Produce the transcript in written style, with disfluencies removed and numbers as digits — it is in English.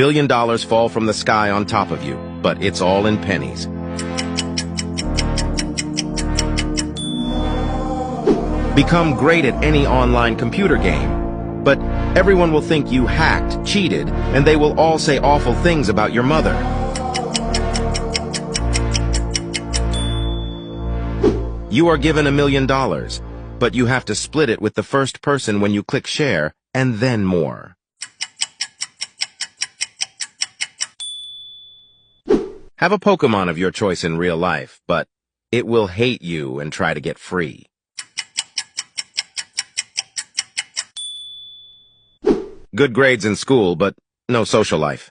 billion fall from the sky on top of you, but it's all in pennies. Become great at any online computer game, but everyone will think you hacked, cheated, and they will all say awful things about your mother. You are given $1 million, but you have to split it with the first person when you click share, and then more. Have a Pokemon of your choice in real life, but it will hate you and try to get free. Good grades in school, but no social life.